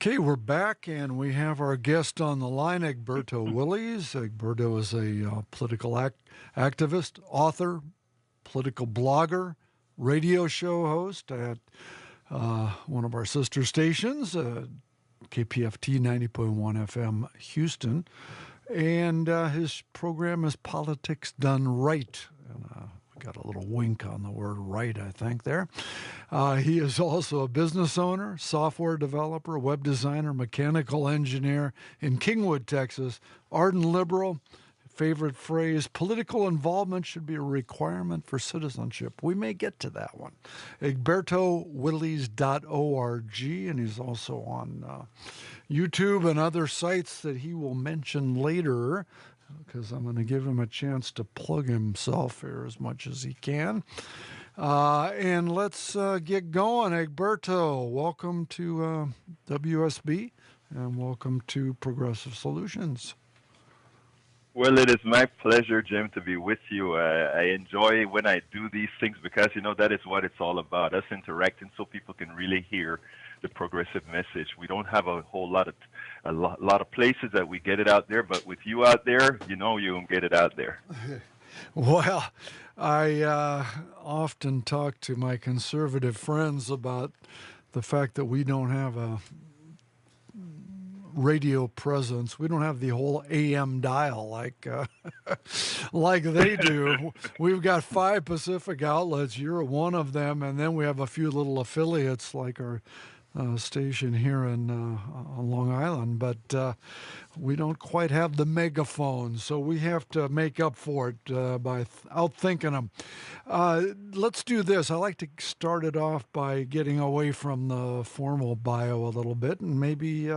Okay, we're back, and we have our guest on the line, Egberto Willies. Egberto is a political activist, author, political blogger, radio show host at one of our sister stations, KPFT 90.1 FM Houston. And his program is Politics Done Right. And, got a little wink on the word right, I think, there. He is also a business owner, software developer, web designer, mechanical engineer in Kingwood, Texas, ardent liberal. Favorite phrase, political involvement should be a requirement for citizenship. We may get to that one. EgbertoWillies.org, and he's also on YouTube and other sites that he will mention later, because I'm going to give him a chance to plug himself here as much as he can. And let's get going. Egberto, welcome to WUSB, and welcome to Progressive Solutions. Well, it is my pleasure, Jim, to be with you. I enjoy when I do these things because, that is what it's all about, us interacting so people can really hear the progressive message. We don't have a whole lot of places that we get it out there, but with you out there, you can get it out there. Well, I often talk to my conservative friends about the fact that we don't have a radio presence. We don't have the whole AM dial like they do. We've got 5 Pacific outlets. You're one of them, and then we have a few little affiliates like our station here on Long Island, but we don't quite have the megaphone, so we have to make up for it by outthinking them. Let's do this. I like to start it off by getting away from the formal bio a little bit, and maybe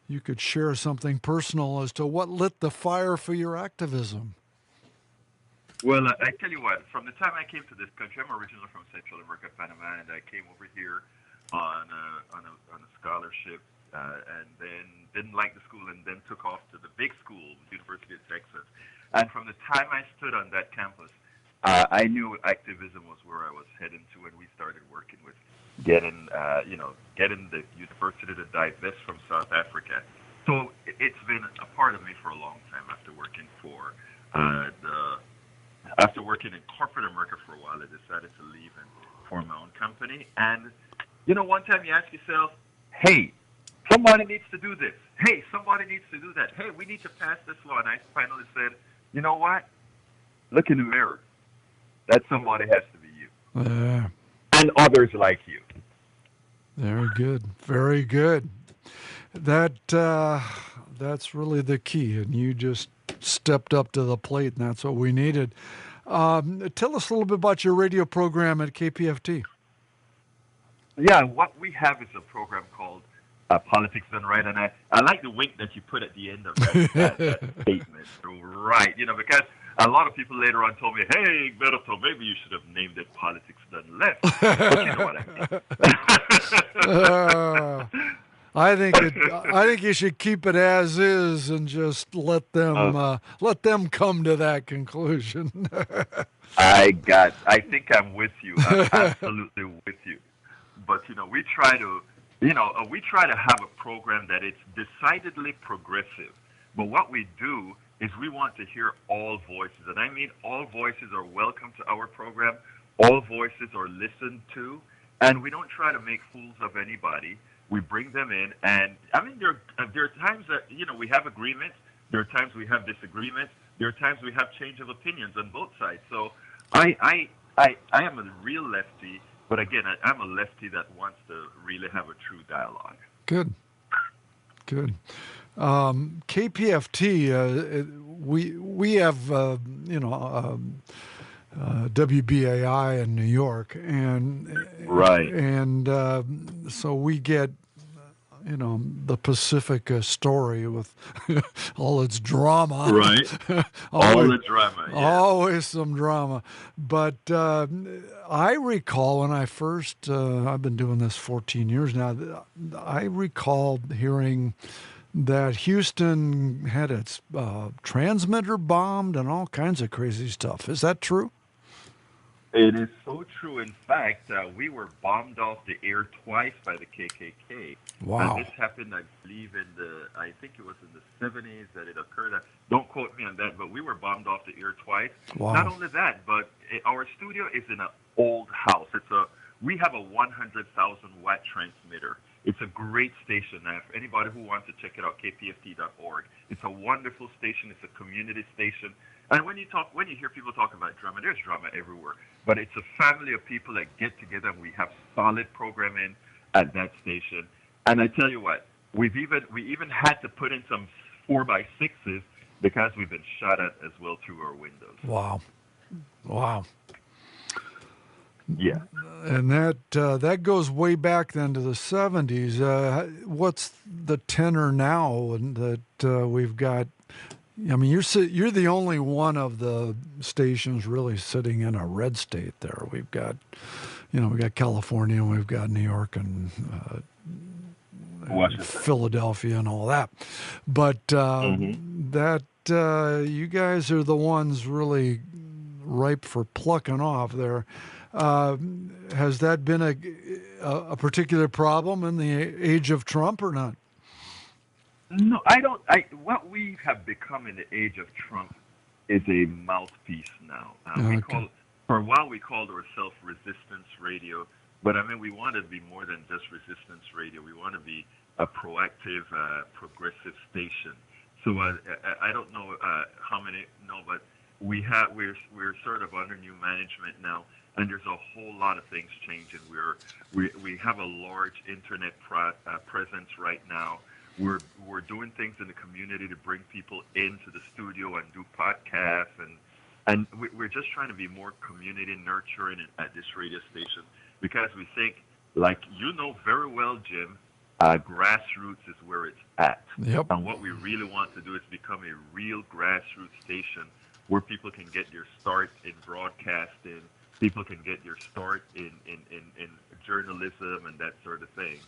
you could share something personal as to what lit the fire for your activism. Well, I tell you what, from the time I came to this country, I'm originally from Central America, Panama, and I came over here on a scholarship, and then didn't like the school, and then took off to the big school, University of Texas. And from the time I stood on that campus, I knew activism was where I was heading to, and we started working with getting the university to divest from South Africa. So it's been a part of me for a long time. After working in corporate America for a while, I decided to leave and form my own company. And one time you ask yourself, hey, somebody needs to do this. Hey, somebody needs to do that. Hey, we need to pass this law. And I finally said, you know what? Look in the mirror. That somebody has to be you. And others like you. Very good. Very good. That's really the key. And you just stepped up to the plate, and that's what we needed. Tell us a little bit about your radio program at KPFT. Yeah, what we have is a program called Politics Done Right, and I like the wink that you put at the end of that statement. Right, because a lot of people later on told me, hey, Egberto, maybe you should have named it Politics Done Left. But you know what I mean. I think you should keep it as is and just let them come to that conclusion. I think I'm with you. I'm absolutely with you. But we try to have a program that is decidedly progressive. But what we do is we want to hear all voices, and I mean all voices are welcome to our program. All voices are listened to, and we don't try to make fools of anybody. We bring them in, and I mean there are times that we have agreements. There are times we have disagreements. There are times we have change of opinions on both sides. So I am a real lefty. But again, I'm a lefty that wants to really have a true dialogue. Good. KPFT, we have WBAI in New York, and right, and so we get the Pacifica story with all its drama. Right. All the drama. Yeah. Always some drama. But I recall when I first, I've been doing this 14 years now, I recall hearing that Houston had its transmitter bombed and all kinds of crazy stuff. Is that true? It is so true. In fact, we were bombed off the air twice by the KKK. And Wow. this happened, I believe, I think it was in the 70s that it occurred. Don't quote me on that, but we were bombed off the air twice. Not Wow. only that, but our studio is in an old house. We have a 100,000 watt transmitter. It's a great station. Now, for anybody who wants to check it out, kpft.org. It's a wonderful station. It's a community station. And when you hear people talk about drama, there's drama everywhere. But it's a family of people that get together, and we have solid programming at that station. And I tell you what, we even had to put in some 4x6s because we've been shot at as well through our windows. Wow. Wow. Yeah. And that goes way back then to the 70s. What's the tenor now? And that we've got. I mean, you're the only one of the stations really sitting in a red state. There, we've got, we got California, and we've got New York, and Philadelphia, and all that. But that you guys are the ones really ripe for plucking off there. Has that been a particular problem in the age of Trump or not? No, I don't. What we have become in the age of Trump is a mouthpiece now. For a while we called ourselves Resistance Radio, but I mean we want to be more than just Resistance Radio. We want to be a proactive, progressive station. So I don't know how many know, but we're sort of under new management now, and there's a whole lot of things changing. We have a large internet presence right now. We're doing things in the community to bring people into the studio and do podcasts, and we're just trying to be more community nurturing at this radio station because we think, like very well, Jim, grassroots is where it's at. Yep. And what we really want to do is become a real grassroots station where people can get their start in broadcasting, people can get their start in journalism and that sort of thing,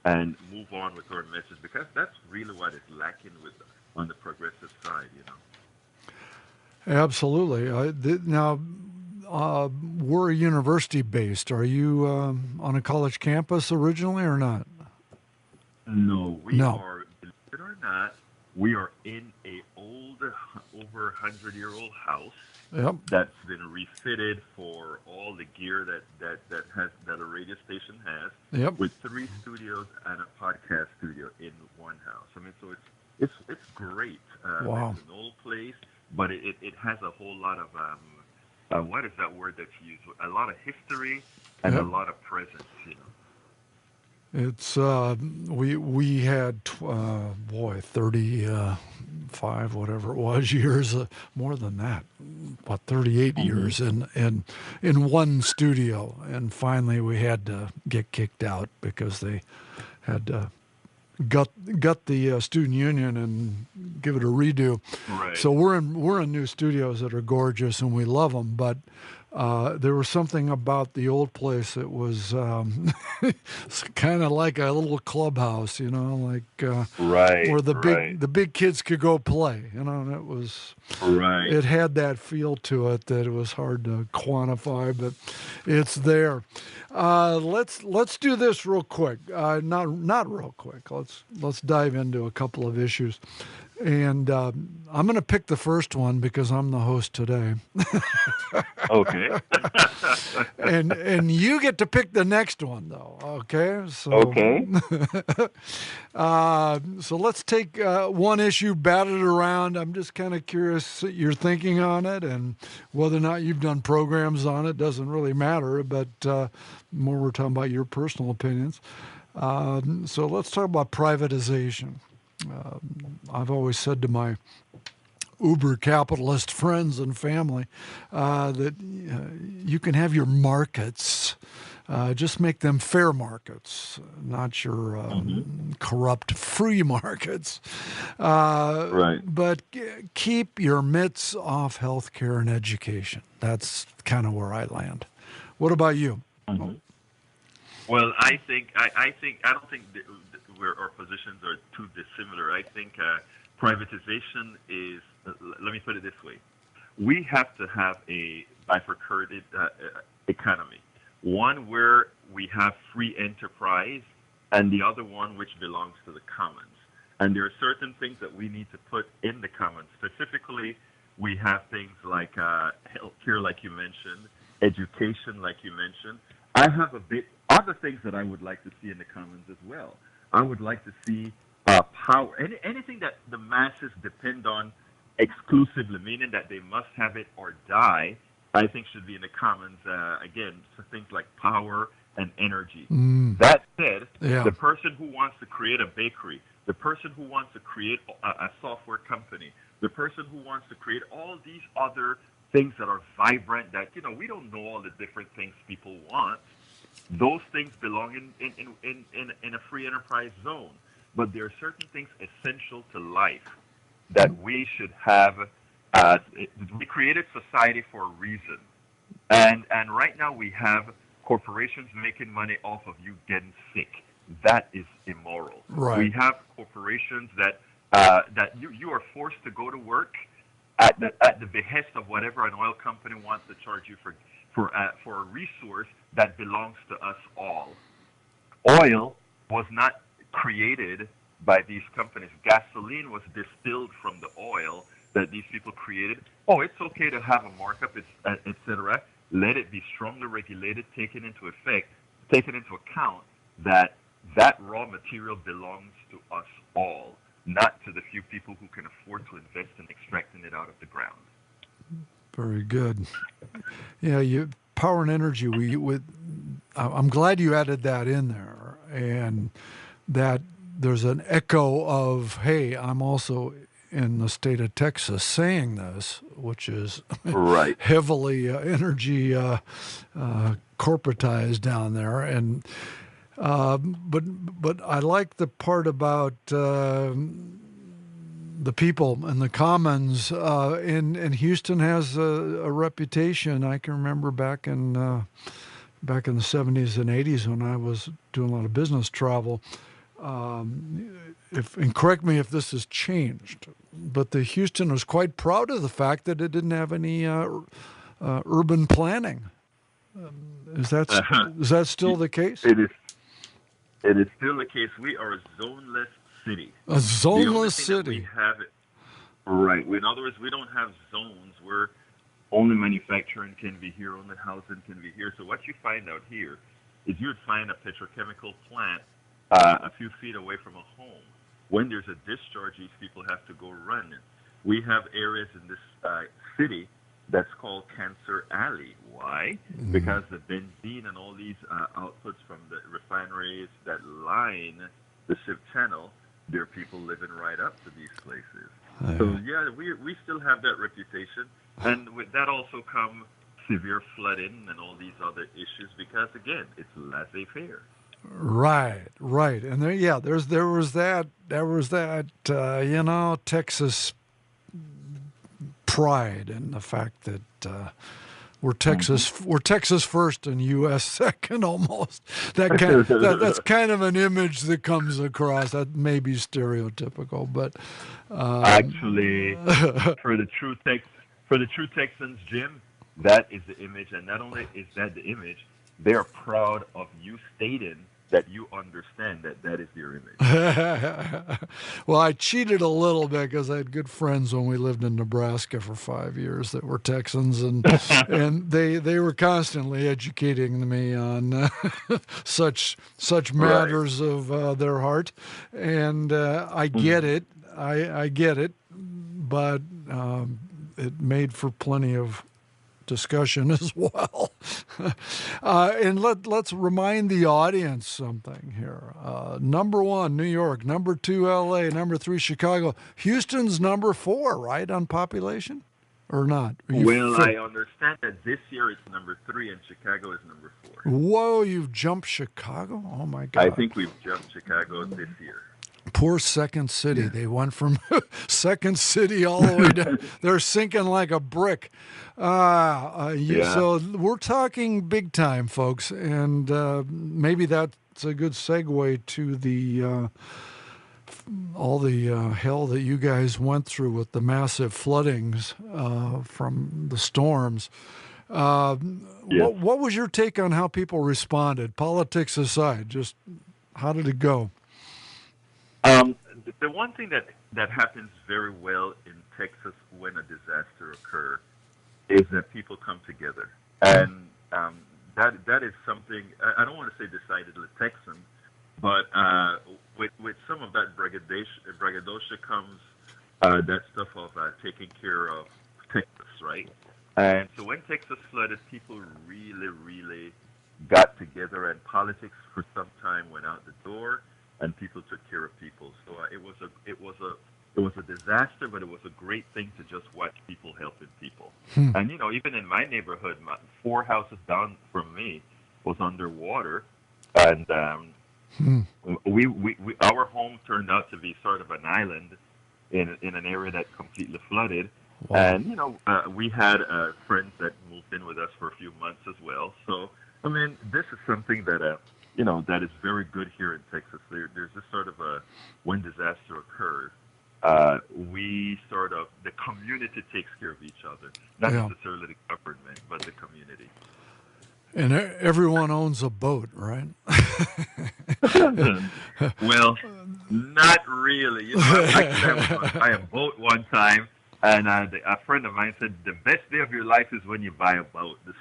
and move on with our message, because that's really what is lacking on the progressive side, Absolutely. Now, we're university based. Are you on a college campus originally or not? No, we are, believe it or not, we are in a old, over 100-year-old house. Yep. That's been refitted for all the gear that a radio station has. Yep. With 3 studios and a podcast studio in one house. I mean, so it's great. Wow. It's an old place, but it has a whole lot of what is that word that's used? A lot of history and a lot of presence. It's we had 35 whatever it was years, more than that, 38 years in one studio, and finally we had to get kicked out because they had to gut the student union and give it a redo. Right. So we're in new studios that are gorgeous and we love them, but there was something about the old place that was kind of like a little clubhouse, where the big kids could go play, and it was it had that feel to it that it was hard to quantify, but it's there. Let's do this real quick. Not real quick. Let's dive into a couple of issues. And I'm going to pick the first one because I'm the host today. Okay. and you get to pick the next one, though. Okay. So, okay. So let's take one issue, bat it around. I'm just kind of curious your thinking on it, and whether or not you've done programs on it doesn't really matter. But more we're talking about your personal opinions. So let's talk about privatization. I've always said to my uber capitalist friends and family that you can have your markets, just make them fair markets, not your corrupt free markets. But keep your mitts off healthcare and education. That's kind of where I land. What about you? Mm-hmm. Well, I don't think our positions are too dissimilar. I think privatization is, let me put it this way. We have to have a bifurcated economy. One where we have free enterprise, and the other one which belongs to the commons. And there are certain things that we need to put in the commons. Specifically, we have things like healthcare, like you mentioned, education, like you mentioned. I have a bit other things that I would like to see in the commons as well. I would like to see power, anything that the masses depend on exclusively, meaning that they must have it or die, I think should be in the commons. Again, so things like power and energy. That said, the person who wants to create a bakery, the person who wants to create a software company, the person who wants to create all these other things that are vibrant, that, we don't know all the different things people want. Those things belong in a free enterprise zone. But there are certain things essential to life that we should have. We created society for a reason. And right now we have corporations making money off of you getting sick. That is immoral. Right. We have corporations that you are forced to go to work at the behest of whatever an oil company wants to charge you for a resource that belongs to us all. Oil was not created by these companies. Gasoline was distilled from the oil that these people created. Oh, it's okay to have a markup, etc. Let it be strongly regulated, taken into account that raw material belongs to us all, not to the few people who can afford to invest in extracting it out of the ground. Very good. Yeah, power and energy. I'm glad you added that in there, and that there's an echo of, hey, I'm also in the state of Texas saying this, which is right. heavily energy corporatized down there, and but I like the part about the people and the commons. In Houston has a reputation. I can remember back in the 70s and 80s when I was doing a lot of business travel. And correct me if this has changed, but the Houston was quite proud of the fact that it didn't have any urban planning. Is that still the case? It is. It is still the case. We are a zoneless city. A zoneless city. We have it. Right. In other words, we don't have zones where only manufacturing can be here, only housing can be here. So what you find out here is you'd find a petrochemical plant a few feet away from a home. When there's a discharge, these people have to go run. We have areas in this city that's called Cancer Alley. Why? Because the benzene and all these outputs from the refineries that line the ship channel, there are people living right up to these places. So, yeah, we still have that reputation. And with that also come severe flooding and all these other issues because, again, it's laissez-faire. Right. And there was that Texas pride in the fact that we're Texas first and U.S. second almost. That's kind of an image that comes across. That may be stereotypical, but actually, for the true Texans, Jim, that is the image, and not only is that the image, they are proud of you stating that you understand that is your image. Well, I cheated a little bit because I had good friends when we lived in Nebraska for 5 years that were Texans, and they were constantly educating me on such matters of their heart, and I get it. I get it, but it made for plenty of discussion as well. And let's remind the audience something here. Number 1, New York. Number 2, LA. Number 3, Chicago. Houston's number 4, right, on population? Or not? Well, I understand that this year it's number 3 and Chicago is number 4. Whoa, you've jumped Chicago? Oh, my God. I think we've jumped Chicago this year. Poor Second City. Yeah. They went from Second City all the way down. They're sinking like a brick. So we're talking big time, folks. And maybe that's a good segue to the all the hell that you guys went through with the massive floodings from the storms. Yes. What was your take on how people responded, politics aside? Just how did it go? Um, the one thing that happens very well in Texas when a disaster occurs is that people come together, and that is something I don't want to say decidedly Texan, but with some of that braggadocio comes that stuff of taking care of Texas, right? And so when Texas flooded, people really got together, and politics for some time went out the door, and people took care of people. So it was a disaster, but it was a great thing to just watch people helping people. Hmm. And even in my neighborhood, four houses down from me was underwater, and Hmm. we our home turned out to be sort of an island in an area that completely flooded. Wow. And we had friends that moved in with us for a few months as well. So I mean, this is something that that is very good here in Texas. There's this sort of a when disaster occurs, we sort of the community takes care of each other, not Yeah. necessarily the government, but the community. And everyone owns a boat, right? Well, not really. Actually, I was on buy a boat one time, and a friend of mine said the best day of your life is when you buy a boat. The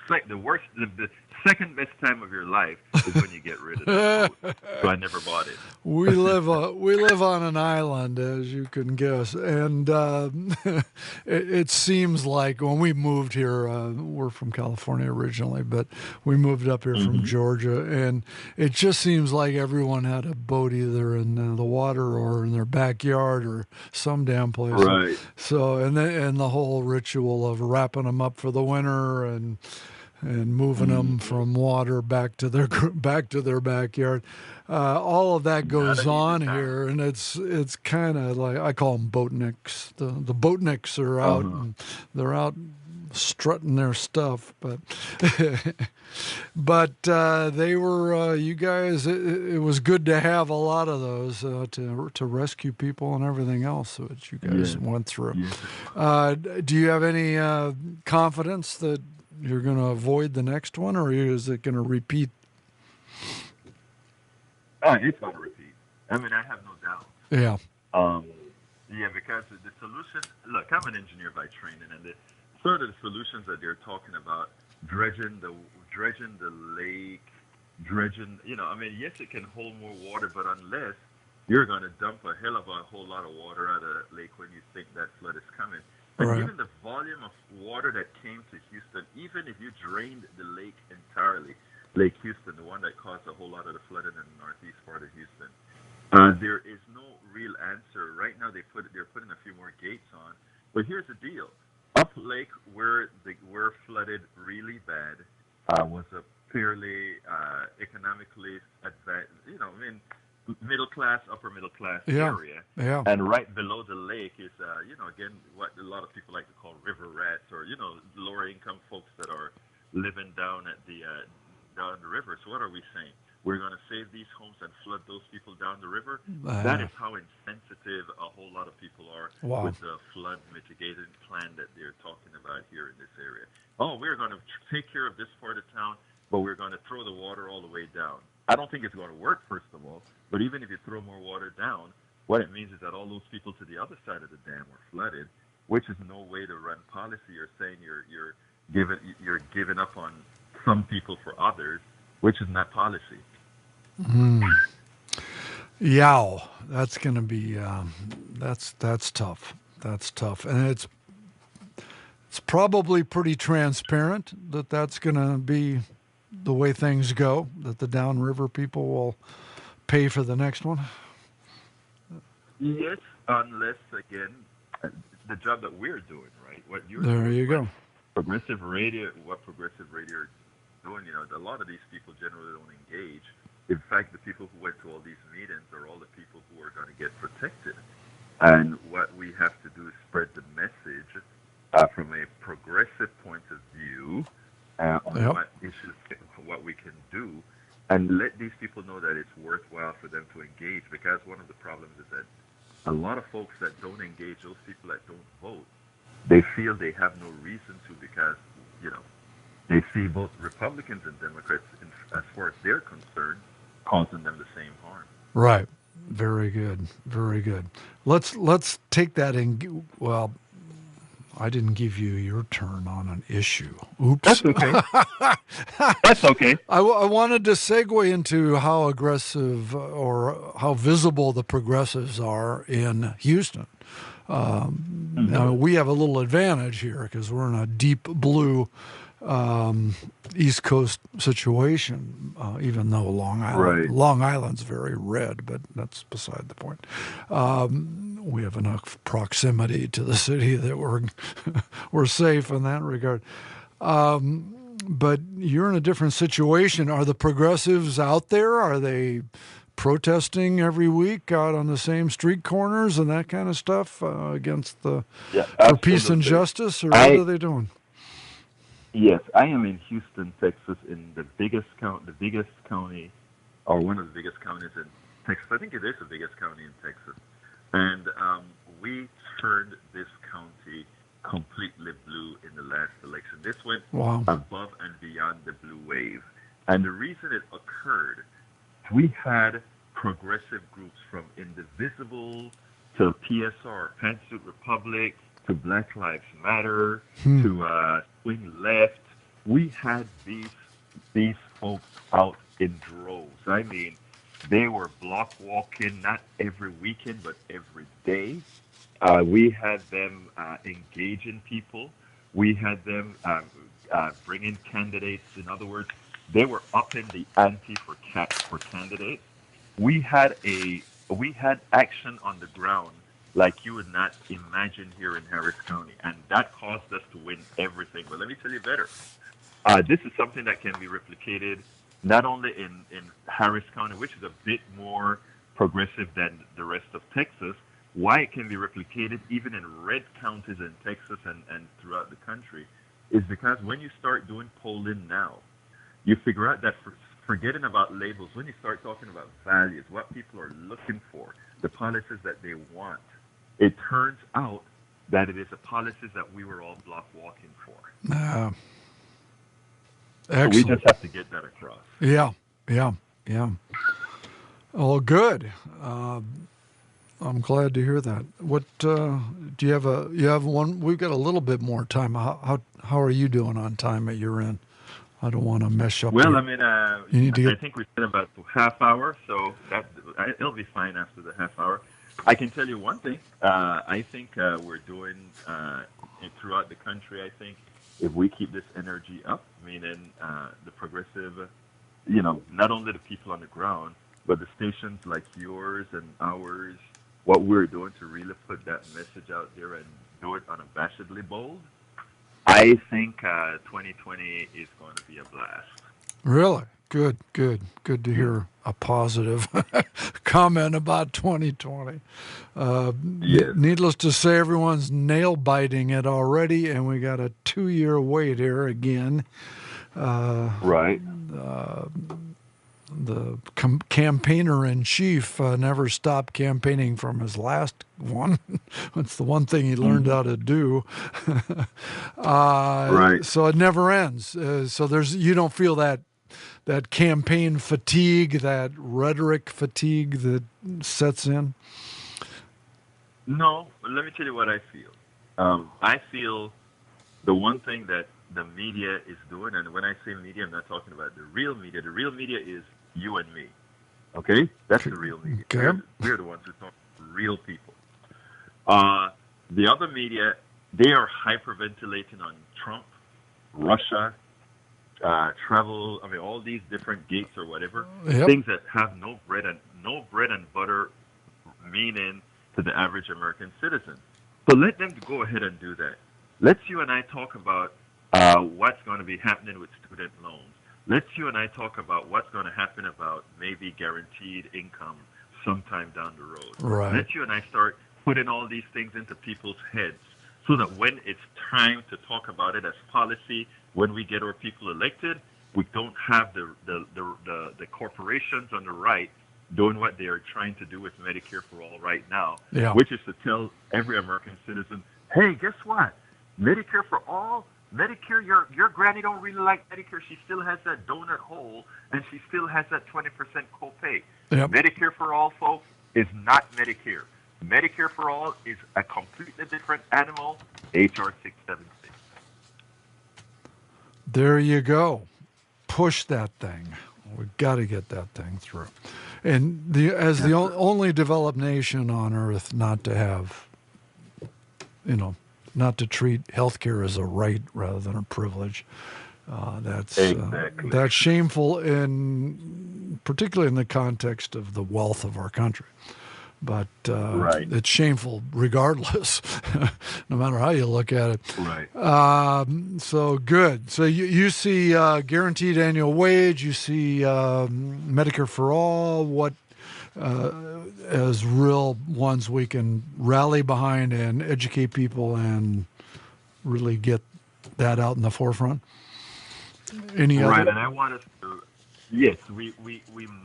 second best time of your life is when you get rid of that boat. So I never bought it. We live on an island, as you can guess, and it seems like when we moved here, we're from California originally, but we moved up here from Hmm. Georgia, and it just seems like everyone had a boat either in the water or in their backyard or some damn place. Right. So and the whole ritual of wrapping them up for the winter and moving them Hmm. from water back to their back to their backyard. All of that Not goes an easy on task. here, and it's kind of like I call them boatniks. The boatniks are out Uh-huh. and they're out strutting their stuff, but but they were you guys. It was good to have a lot of those to rescue people and everything else that you guys Yes. went through. Yes, it was. Do you have any confidence that you're going to avoid the next one, or is it going to repeat? It's going to repeat. I mean, I have no doubt. Yeah. Um, yeah, because the solution. Look, I'm an engineer by training, and the sort of the solutions that they're talking about, dredging the lake, dredging. I mean, yes, it can hold more water, but unless you're going to dump a hell of a whole lot of water out of that lake when you think that flood is coming. And Right. given the volume of water that came to Houston, even if you drained the lake entirely, Lake Houston, the one that caused a whole lot of the flooding in the northeast part of Houston, there is no real answer right now. They're putting a few more gates on, but here's the deal: up lake where they were flooded really bad was a fairly economically advanced, I mean, middle class, upper middle class Yeah. area, Yeah. and right below the lake is, again, what a lot of people like to call river rats, or lower income folks that are living down at the down the river. So what are we saying? We're going to save these homes and flood those people down the river. That Uh, is how insensitive a whole lot of people are wow. with the flood mitigating plan that they're talking about here in this area. Oh, we're going to take care of this part of town, but we're going to throw the water all the way down. I don't think it's going to work, first of all. But even if you throw more water down, what it means is that all those people to the other side of the dam are flooded, which is no way to run policy. You're saying you're giving up on some people for others, which is not policy. Mm. Yow. That's going to be that's tough. That's tough, and it's probably pretty transparent that that's going to be the way things go. That the downriver people will pay for the next one. Yes, unless again, uh, the job that we're doing, right? What you're There doing, you go. what progressive radio is doing. A lot of these people generally don't engage. In fact, the people who went to all these meetings are all the people who are going to get protected. And what we have to do is spread the message from a progressive point of view on Yep. what issues, what we can do, and let these people know that it's worthwhile for them to engage. Because one of the problems is that a lot of folks that don't engage, those people that don't vote, they feel they have no reason to because, you know, They see both Republicans and Democrats, as far as they're concerned, causing them the same harm. Right. Very good. Very good. Let's take that in. Well, I didn't give you your turn on an issue. Oops. That's okay. That's okay. I wanted to segue into how aggressive or how visible the progressives are in Houston. Now we have a little advantage here because we're in a deep blue East Coast situation, even though Long Island's very red, but that's beside the point. We have enough proximity to the city that we're safe in that regard. But you're in a different situation. Are the progressives out there? Are they protesting every week out on the same street corners and that kind of stuff against for peace and justice, or what are they doing? Yes, I am in Houston, Texas, in the biggest county, or one of the biggest counties in Texas. I think it is the biggest county in Texas. And we turned this county completely blue in the last election. This went above and beyond the blue wave. And the reason it occurred, we had progressive groups from Indivisible to PSR, Pantsuit Republic, to Black Lives Matter, to Swing Left. We had these folks out in droves. I mean, they were block walking, not every weekend, but every day. We had them engaging people. We had them bringing candidates. In other words, they were upping the ante for candidates. We had action on the ground like you would not imagine here in Harris County, and that caused us to win everything. But let me tell you better. This is something that can be replicated not only in Harris County, which is a bit more progressive than the rest of Texas. Why it can be replicated even in red counties in Texas and throughout the country is because when you start doing polling now, you figure out that forgetting about labels, when you start talking about values, what people are looking for, the policies that they want, it turns out that it is the policies that we were all block walking for. Excellent. So we just have to get that across. Yeah. Oh, good. I'm glad to hear that. What do you have? You have one? We've got a little bit more time. How are you doing on time at your end? I don't want to mess up. Well, I mean, I think we spent about a half hour, so it'll be fine after the half hour. I can tell you one thing. I think we're doing throughout the country. I think if we keep this energy up, meaning the progressive, not only the people on the ground, but the stations like yours and ours, what we're doing to really put that message out there and do it unabashedly bold, I think 2020 is going to be a blast. Really? Good to hear a positive comment about 2020. Yes. Needless to say, everyone's nail biting it already, and we got a 2-year wait here again. Right. The campaigner in chief never stopped campaigning from his last one. It's the one thing he learned how to do. Right. So it never ends. So you don't feel that campaign fatigue, that rhetoric fatigue that sets in? No, but let me tell you what I feel. I feel the one thing that the media is doing, and when I say media, I'm not talking about the real media. The real media is you and me. Okay? That's the real media. Okay. We're the ones who talk to real people. The other media, they are hyperventilating on Trump, Russia, travel, all these different gates or whatever, things that have no bread and butter meaning to the average American citizen. So let them go ahead and do that. Let's you and I talk about what's going to be happening with student loans. Let's you and I talk about what's going to happen about maybe guaranteed income sometime down the road. Right. Let's you and I start putting all these things into people's heads so that when it's time to talk about it as policy, when we get our people elected, we don't have the corporations on the right doing what they are trying to do with Medicare for All right now, which is to tell every American citizen, hey, guess what? Medicare for All, Medicare, your granny don't really like Medicare. She still has that donut hole, and she still has that 20% copay. Yep. Medicare for all, folks, is not Medicare. Medicare for all is a completely different animal. HR 676. There you go. Push that thing. We've got to get that thing through. And as the only developed nation on earth not to have, not to treat healthcare as a right rather than a privilege, that's shameful, particularly in the context of the wealth of our country. But it's shameful regardless, no matter how you look at it. Right. So good. So you see guaranteed annual wage, you see Medicare for all, what as real ones we can rally behind and educate people and really get that out in the forefront. Any right, other? and I want us to, yes, we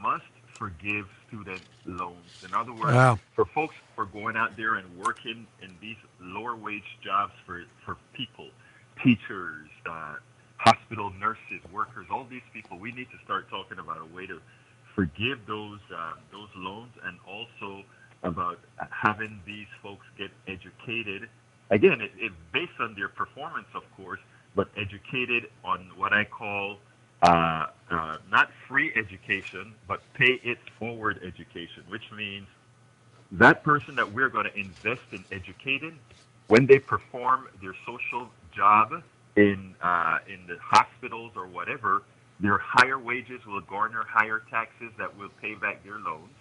must forgive student loans. In other words, for folks for going out there and working in these lower wage jobs for people, teachers, hospital nurses, workers, all these people, we need to start talking about a way to forgive those loans, and also about having these folks get educated. Again, it based on their performance, of course, but educated on what I call not free education, but pay it forward education, which means that person that we're going to invest in educating, when they perform their social job in the hospitals or whatever, their higher wages will garner higher taxes that will pay back their loans.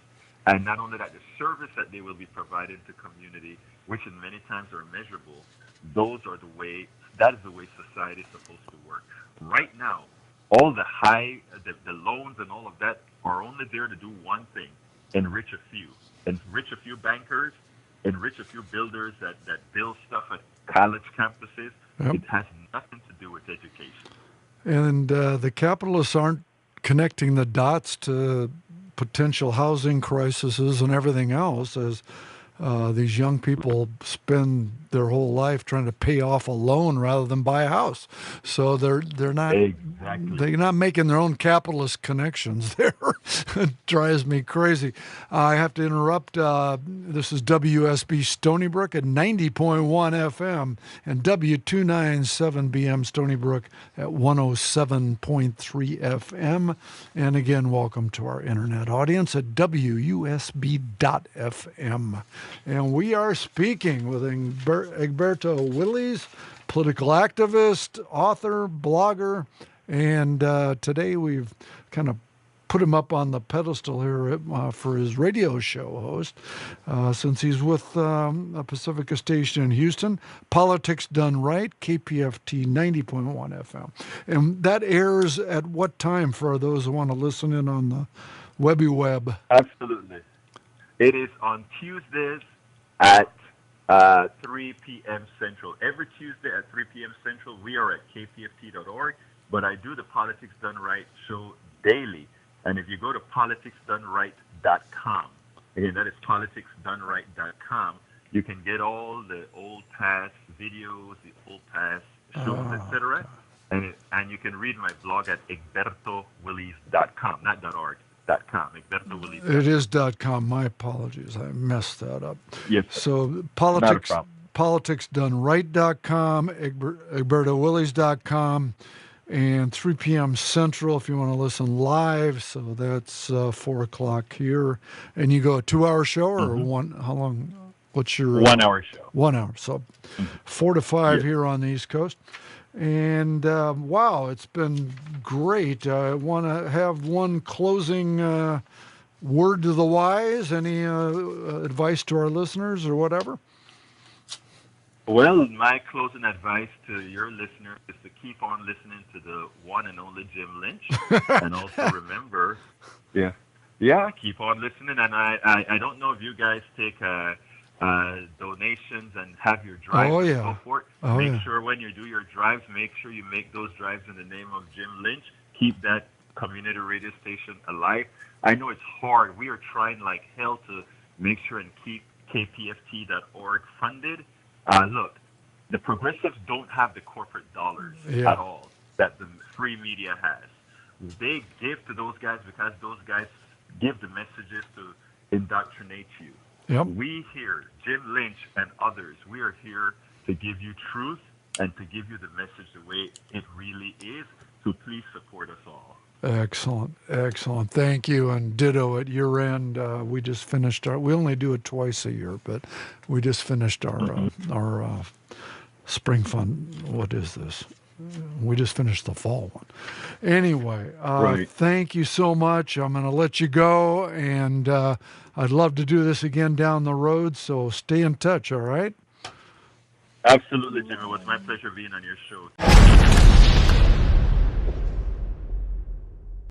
And not only that, the service that they will be providing to community, which in many times are immeasurable, that is the way society is supposed to work. Right now, all the loans and all of that are only there to do one thing: enrich a few. Enrich a few bankers, enrich a few builders that build stuff at college campuses. Yep. It has nothing to do with education. And the capitalists aren't connecting the dots to potential housing crises and everything else, as these young people spend their whole life trying to pay off a loan rather than buy a house. So they're not making their own capitalist connections there. It drives me crazy. I have to interrupt. This is WUSB Stony Brook at 90.1 FM and W297BM Stony Brook at 107.3 FM. And again, welcome to our internet audience at WUSB.FM. And we are speaking with Egberto Willies, political activist, author, blogger, and today we've kind of put him up on the pedestal here for his radio show host, since he's with a Pacifica station in Houston, Politics Done Right, KPFT 90.1 FM. And that airs at what time for those who want to listen in on the Webby Web? Absolutely. It is on Tuesdays at 3 p.m. Central. Every Tuesday at 3 p.m. Central, we are at kpft.org, but I do the Politics Done Right show daily. And if you go to politicsdoneright.com, again, that is politicsdoneright.com, you can get all the old past videos, the old past shows, etc. And you can read my blog at egbertowillies.com, not .org. .com, EgbertoWillies. It is .com. My apologies. I messed that up. Yes. So politicsdoneright.com, EgbertoWillies.com, and 3 p.m. Central if you want to listen live. So that's 4 o'clock here. And you go a 2-hour show or one? How long? What's your 1 hour show? 1 hour. So 4 to 5 here on the East Coast. And wow, it's been great. I want to have one closing word to the wise. Any advice to our listeners or whatever? Well, my closing advice to your listeners is to keep on listening to the one and only Jim Lynch. And also remember, keep on listening. And I don't know if you guys take donations and have your drives and so forth. Make sure when you do your drives, make sure you make those drives in the name of Jim Lynch. Keep that community radio station alive. I know it's hard. We are trying like hell to make sure and keep KPFT.org funded. Look, the progressives don't have the corporate dollars Yeah. at all that the free media has. They give to those guys because those guys give the messages to indoctrinate you. Yep. We here, Jim Lynch and others, we are here to give you truth and to give you the message the way it really is. So please support us all. Excellent, excellent. Thank you, and ditto at your end. We just finished our. We only do it twice a year, but we just finished our spring fund. What is this? We just finished the fall one. Anyway, Right. thank you so much. I'm going to let you go, and I'd love to do this again down the road. So stay in touch. All right. Absolutely, Jim. It was my pleasure being on your show.